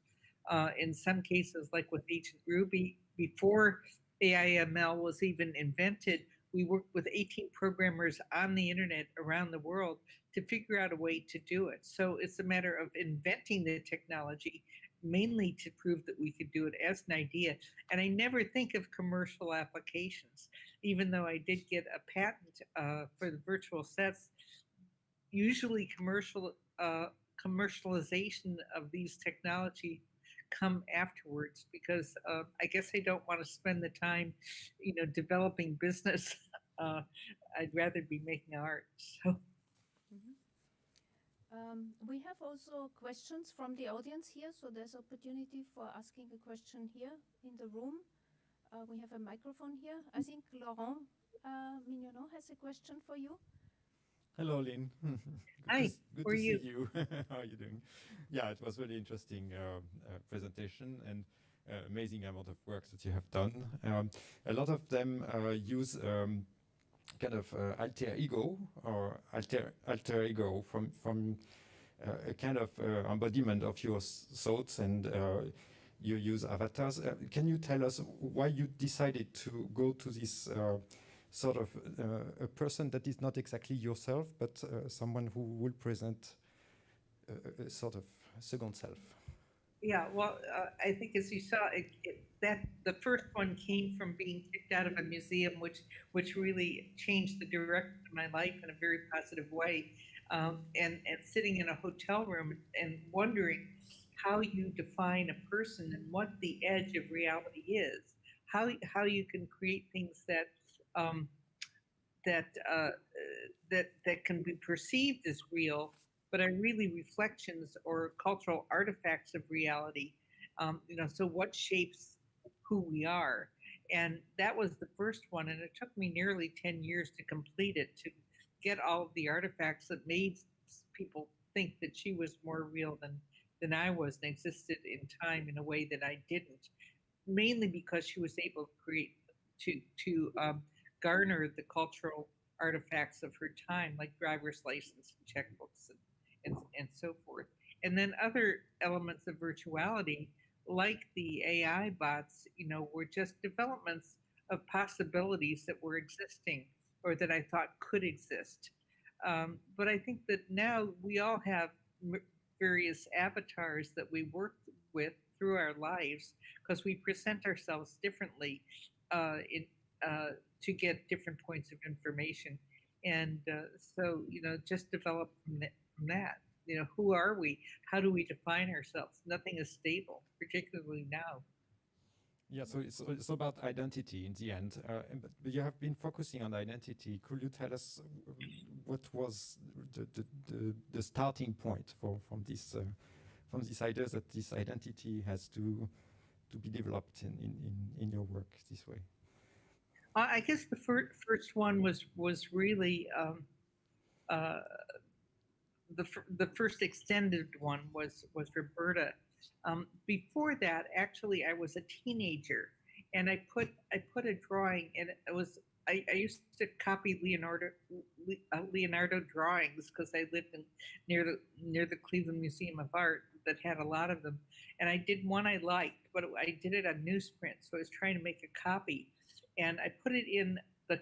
In some cases, like with Ancient Ruby, before AIML was even invented, we worked with 18 programmers on the internet around the world to figure out a way to do it. So it's a matter of inventing the technology, mainly to prove that we could do it as an idea. And I never think of commercial applications, even though I did get a patent for the virtual sets. Usually commercialization of these technology come afterwards, because I guess I don't want to spend the time, developing business. I'd rather be making art. So. We have also questions from the audience here, so there's opportunity for asking a question here in the room. We have a microphone here. I think Laurent Mignonneau has a question for you. Hello, Lynn. Hi, Good how are to you? see you. How are you doing? Yeah, it was really interesting presentation and amazing amount of work that you have done. A lot of them use kind of alter ego or alter ego from a kind of embodiment of your thoughts, and you use avatars. Can you tell us why you decided to go to this sort of a person that is not exactly yourself, but someone who will present a sort of second self? Yeah, well, I think as you saw, that the first one came from being kicked out of a museum, which really changed the direction of my life in a very positive way, and sitting in a hotel room and wondering how you define a person and what the edge of reality is, how you can create things that that can be perceived as real, but are really reflections or cultural artifacts of reality. So what shapes who we are? And that was the first one, and it took me nearly 10 years to complete it, to get all of the artifacts that made people think that she was more real than I was and existed in time in a way that I didn't. Mainly because she was able to create to garner the cultural artifacts of her time, like driver's license and checkbooks and so forth. And then other elements of virtuality, like the AI bots, were just developments of possibilities that were existing or that I thought could exist. But I think that now we all have various avatars that we work with through our lives, because we present ourselves differently to get different points of information. And so, just develop from that. Who are we? How do we define ourselves? Nothing is stable, particularly now. Yeah, so it's about identity in the end. But you have been focusing on identity. Could you tell us what was the starting point from this idea that this identity has to be developed in your work this way? I guess the first one was really the first extended one was Roberta. Before that, actually, I was a teenager, and I put a drawing, and it was I used to copy Leonardo drawings because I lived near the Cleveland Museum of Art that had a lot of them, and I did one I liked, but I did it on newsprint, so I was trying to make a copy, and I put it in a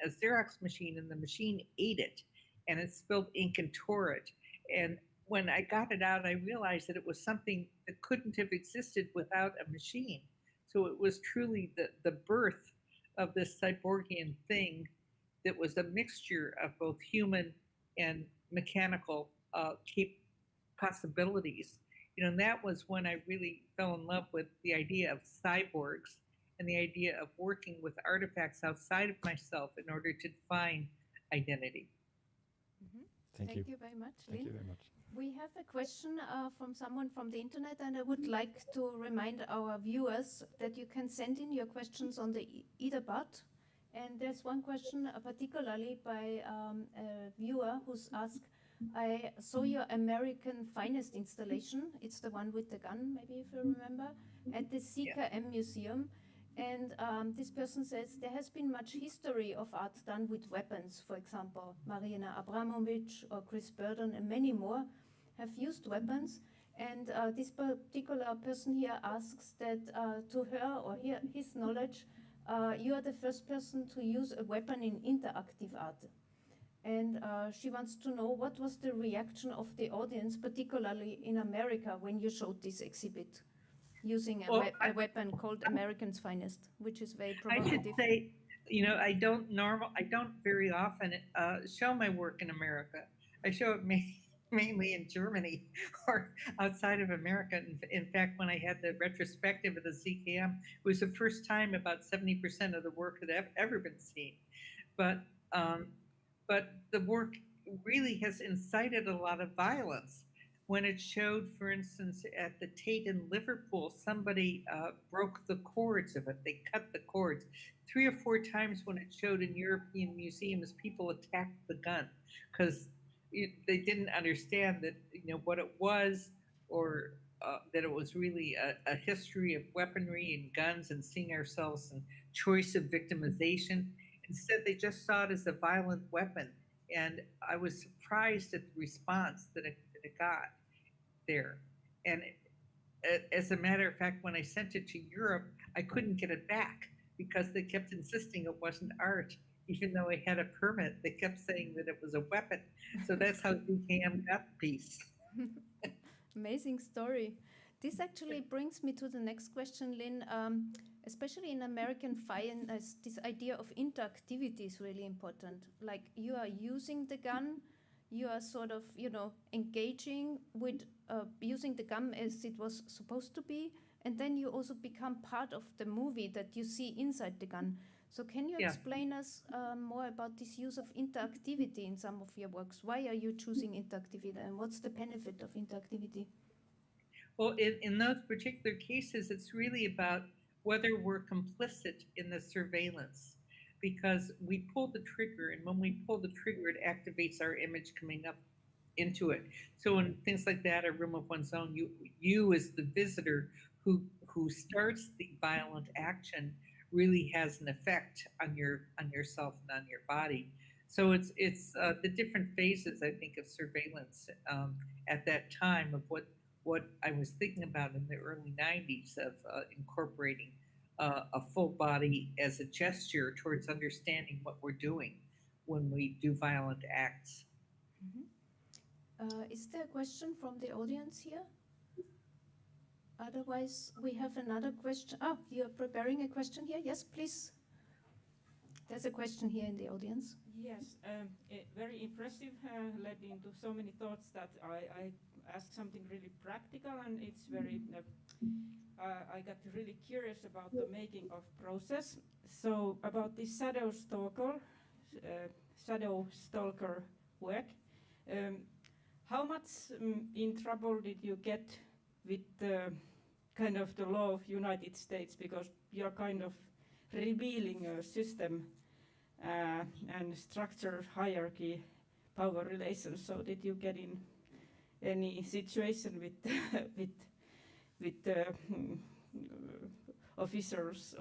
Xerox machine, and the machine ate it, and it spilled ink and tore it. And when I got it out, I realized that it was something that couldn't have existed without a machine. So it was truly the birth of this cyborgian thing that was a mixture of both human and mechanical possibilities. And that was when I really fell in love with the idea of cyborgs and the idea of working with artifacts outside of myself in order to define identity. Mm-hmm. Thank you very much, Lynn. Thank you very much. We have a question from someone from the internet, and I would like to remind our viewers that you can send in your questions on the Etherpad. And there's one question particularly by a viewer who's asked, I saw your American Finest installation. It's the one with the gun, maybe if you remember, at the CKM Museum. And this person says there has been much history of art done with weapons. For example, Marina Abramovic or Chris Burden and many more have used weapons. And this particular person here asks that to her or his knowledge, you are the first person to use a weapon in interactive art. And she wants to know what was the reaction of the audience, particularly in America, when you showed this exhibit using a weapon called American's Finest, which is very provocative. I should say, I don't very often show my work in America. I show it mainly in Germany or outside of America. In fact, when I had the retrospective of the ZKM, it was the first time about 70% of the work had ever been seen. But the work really has incited a lot of violence. When it showed, for instance, at the Tate in Liverpool, somebody broke the cords of it. They cut the cords. 3 or 4 times when it showed in European museums, people attacked the gun because they didn't understand that, what it was, or that it was really a history of weaponry and guns and seeing ourselves in choice of victimization. Instead, they just saw it as a violent weapon. And I was surprised at the response that it got there. And as a matter of fact, when I sent it to Europe, I couldn't get it back because they kept insisting it wasn't art. Even though I had a permit, they kept saying that it was a weapon. So that's how ZKM got the piece. Amazing story. This actually brings me to the next question, Lynn. Especially in American finance, this idea of interactivity is really important. Like, you are using the gun, you are sort of, engaging with using the gun as it was supposed to be, and then you also become part of the movie that you see inside the gun. So can you explain us more about this use of interactivity in some of your works? Why are you choosing interactivity, and what's the benefit of interactivity? Well, in those particular cases, it's really about whether we're complicit in the surveillance, because we pull the trigger, and when we pull the trigger, it activates our image coming up into it. So in things like that, a room of one's own, you as the visitor who starts the violent action really has an effect on yourself and on your body. So it's the different phases, I think, of surveillance at that time of what I was thinking about in the early 90s of incorporating a full body as a gesture towards understanding what we're doing when we do violent acts. Is there a question from the audience here? Otherwise, we have another question. Oh, you're preparing a question here? Yes, please. There's a question here in the audience. Yes, very impressive, led into so many thoughts that I asked something really practical, and it's very, I got really curious about the making of process. So about this shadow stalker work, how much in trouble did you get with the kind of the law of United States, because you're kind of revealing a system and structure, hierarchy, power relations. So did you get in any situation with officers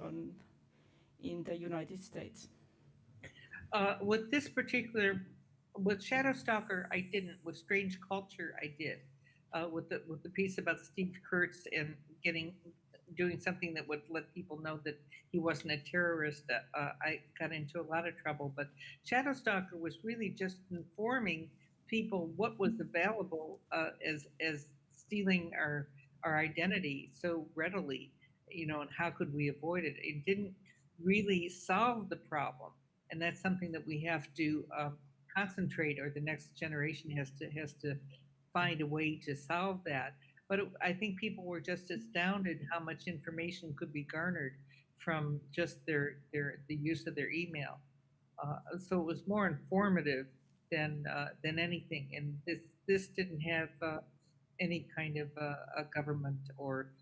in the United States? With Shadow Stalker, I didn't. With Strange Culture, I did. With the piece about Steve Kurtz and doing something that would let people know that he wasn't a terrorist, I got into a lot of trouble. But Shadow Stalker was really just informing people what was available as stealing our identity so readily, and how could we avoid it. It didn't really solve the problem, and that's something that we have to concentrate, or the next generation has to find a way to solve that. But I think people were just astounded how much information could be garnered from just the use of their email. So it was more informative than anything. And this didn't have any kind of a government or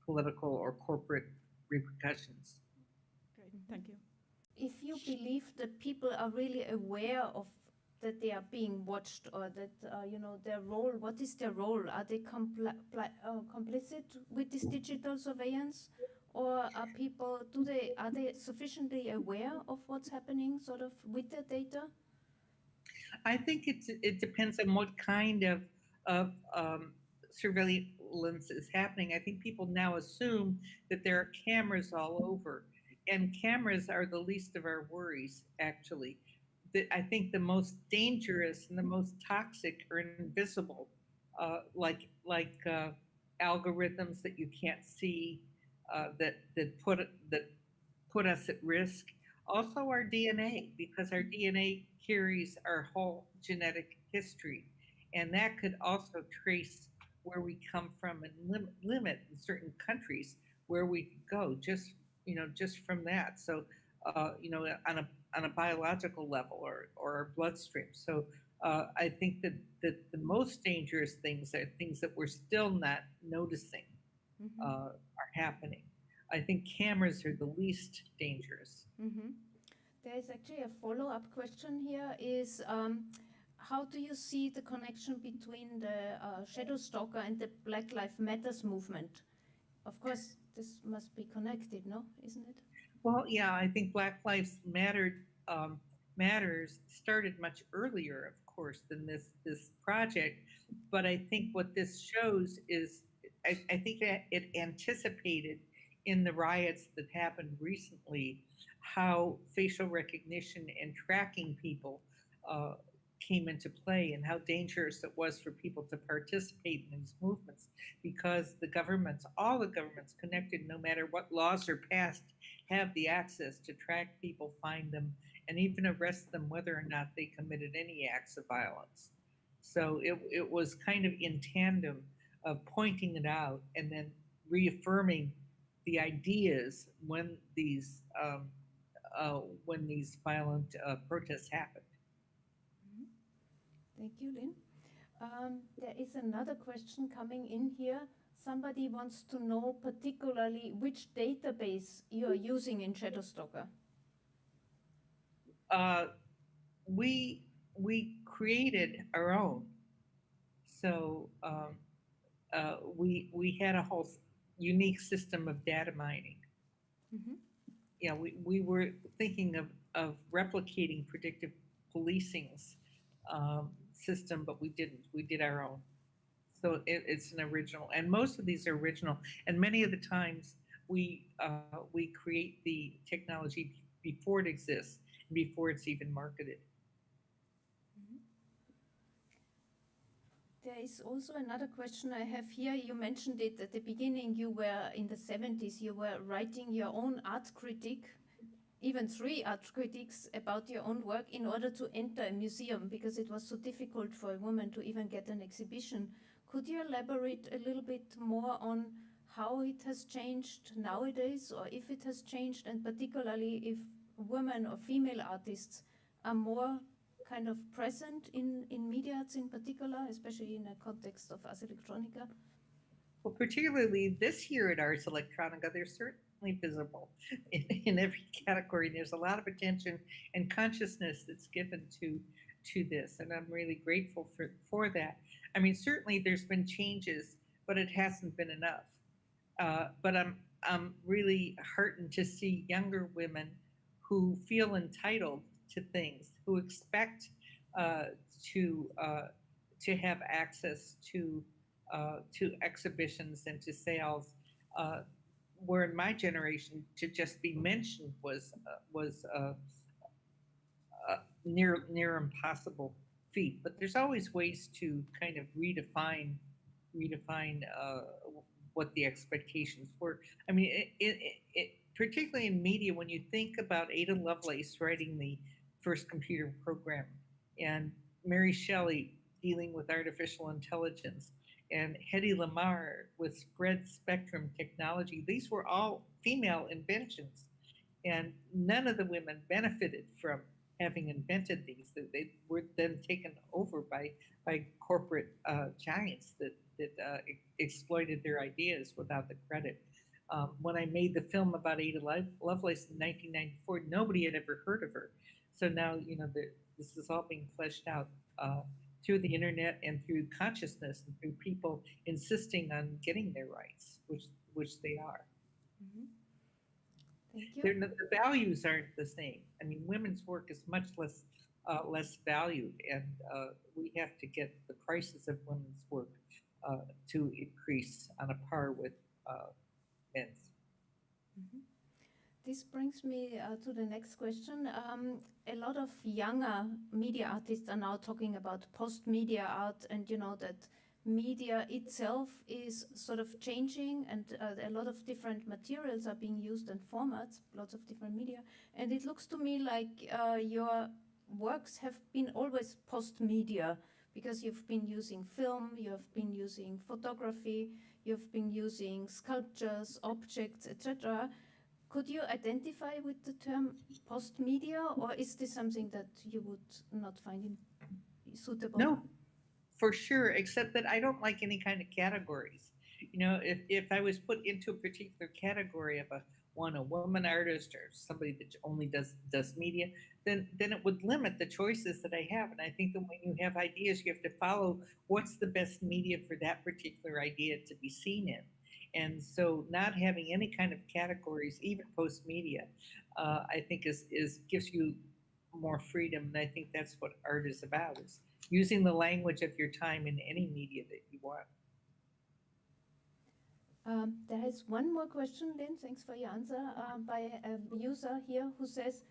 political or corporate repercussions. Great, thank you. If you believe that people are really aware of that they are being watched, or that their role, what is their role? Are they complicit with this digital surveillance, or are people, are they sufficiently aware of what's happening sort of with their data? I think it depends on what kind of surveillance is happening. I think people now assume that there are cameras all over, and cameras are the least of our worries, actually. I think the most dangerous and the most toxic are invisible, like algorithms that you can't see, that put us at risk. Also, our DNA, because our DNA carries our whole genetic history, and that could also trace where we come from and limit in certain countries where we could go just from that. So, on a biological level or our bloodstream. So, I think that the most dangerous things are things that we're still not noticing are happening. I think cameras are the least dangerous. There is actually a follow-up question here is, how do you see the connection between the shadow stalker and the Black Lives Matters movement? Of course, this must be connected, no? Isn't it? Well, yeah, I think Black Lives Matters started much earlier, of course, than this project. But I think what this shows is, I think that it anticipated in the riots that happened recently how facial recognition and tracking people came into play, and how dangerous it was for people to participate in these movements, because all the governments connected, no matter what laws are passed, have the access to track people, find them, and even arrest them whether or not they committed any acts of violence. So it was kind of in tandem of pointing it out and then reaffirming the ideas when these violent protests happened. Thank you, Lynn. There is another question coming in here. Somebody wants to know particularly which database you are using in Shadowstalker. We created our own. So we had a whole unique system of data mining. Yeah, we were thinking of replicating predictive policing's system, but we didn't. We did our own. So it's an original, and most of these are original. And many of the times we create the technology before it exists, before it's even marketed. There is also another question I have here. You mentioned it at the beginning. You were in the 70s. You were writing your own art critique, even 3 art critiques about your own work in order to enter a museum, because it was so difficult for a woman to even get an exhibition. Could you elaborate a little bit more on how it has changed nowadays, or if it has changed, and particularly if women or female artists are more kind of present in media arts in particular, especially in a context of Ars Electronica? Well, particularly this year at Ars Electronica, they're certainly visible in every category. There's a lot of attention and consciousness that's given to this, and I'm really grateful for that. I mean, certainly there's been changes, but it hasn't been enough. But I'm really heartened to see younger women who feel entitled to things, who expect to have access to exhibitions and to sales, where in my generation to just be mentioned was near impossible feat. But there's always ways to kind of redefine what the expectations were. I mean, it particularly in media, when you think about Ada Lovelace writing the first computer program, and Mary Shelley dealing with artificial intelligence, and Hedy Lamarr with spread spectrum technology, these were all female inventions, and none of the women benefited from having invented these. They were then taken over by corporate giants that exploited their ideas without the credit. When I made the film about Ada Lovelace in 1994, nobody had ever heard of her. So now, this is all being fleshed out through the internet and through consciousness and through people insisting on getting their rights, which they are. Thank you. The values aren't the same. I mean, women's work is much less valued, and we have to get the prices of women's work to increase on a par with men's. Mhm. This brings me to the next question. A lot of younger media artists are now talking about post-media art, and you know that media itself is sort of changing, and a lot of different materials are being used and formats, lots of different media. And it looks to me like your works have been always post-media, because you've been using film, you have been using photography, you've been using sculptures, objects, etc. Could you identify with the term post-media, or is this something that you would not find suitable? No, for sure, except that I don't like any kind of categories. You know, if I was put into a particular category of a woman artist or somebody that only does media, then it would limit the choices that I have. And I think that when you have ideas, you have to follow what's the best media for that particular idea to be seen in. And so, not having any kind of categories, even post media, I think is gives you more freedom. And I think that's what art is about: is using the language of your time in any media that you want. There is one more question, Lynn, thanks for your answer, by a user here who says,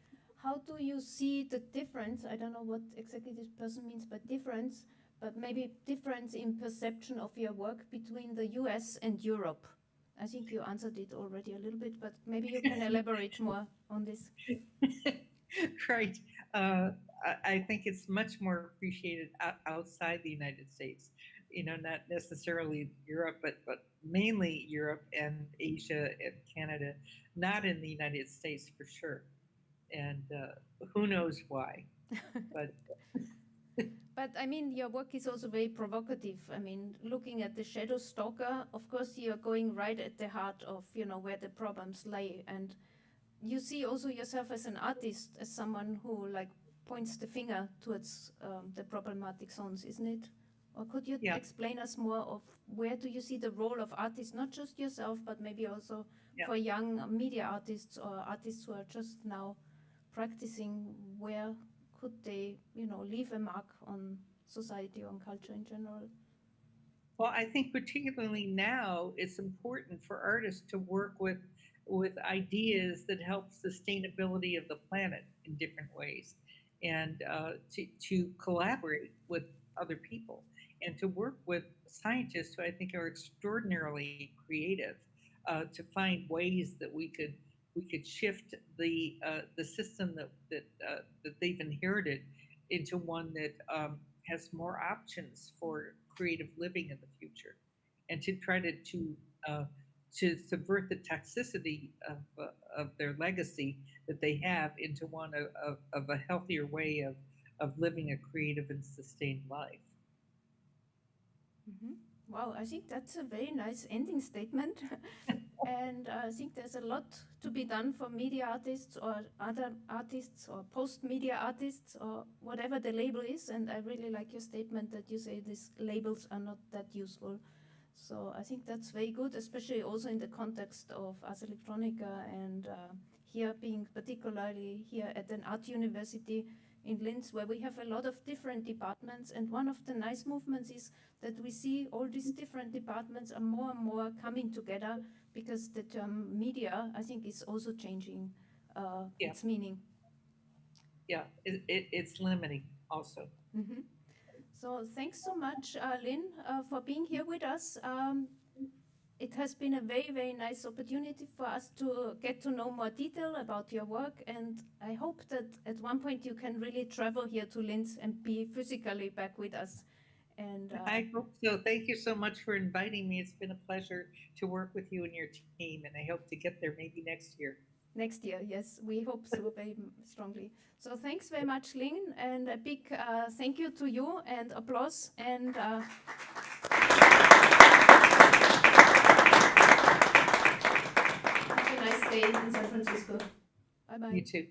how do you see the difference? I don't know what exactly this person means by difference, but maybe difference in perception of your work between the US and Europe. I think you answered it already a little bit, but maybe you can elaborate more on this. Right. I think it's much more appreciated outside the United States. You know, not necessarily Europe, but mainly Europe and Asia and Canada, not in the United States for sure. And who knows why? But But I mean, your work is also very provocative. I mean, looking at the shadow stalker, of course, you're going right at the heart of, you know, where the problems lay. And you see also yourself as an artist, as someone who like points the finger towards the problematic zones, isn't it? Or could you explain us more of where do you see the role of artists, not just yourself, but maybe also for young media artists or artists who are just now practicing, where could they, you know, leave a mark on society, on culture in general? well, I think particularly now it's important for artists to work with ideas that help sustainability of the planet in different ways, and to collaborate with other people, and to work with scientists who I think are extraordinarily creative, to find ways that we could shift the system that they've inherited into one that has more options for creative living in the future, and to try to subvert the toxicity of their legacy that they have into one of a healthier way of living a creative and sustained life. Mm-hmm. Wow, I think that's a very nice ending statement. And I think there's a lot to be done for media artists or other artists or post-media artists or whatever the label is. And I really like your statement that you say these labels are not that useful. So I think that's very good, especially also in the context of Ars Electronica and here being particularly here at an art university in Linz, where we have a lot of different departments. And one of the nice movements is that we see all these different departments are more and more coming together, because the term media, I think, is also changing its meaning. Yeah, it's limiting also. Mm-hmm. So thanks so much, Lynn, for being here with us. It has been a very, very nice opportunity for us to get to know more detail about your work, and I hope that at one point you can really travel here to Linz and be physically back with us. And I hope so. Thank you so much for inviting me. It's been a pleasure to work with you and your team, and I hope to get there maybe next year. Next year, yes, we hope so very strongly. So thanks very much, Lynn, and a big thank you to you, and applause. And have a nice day in San Francisco. Bye-bye. You too.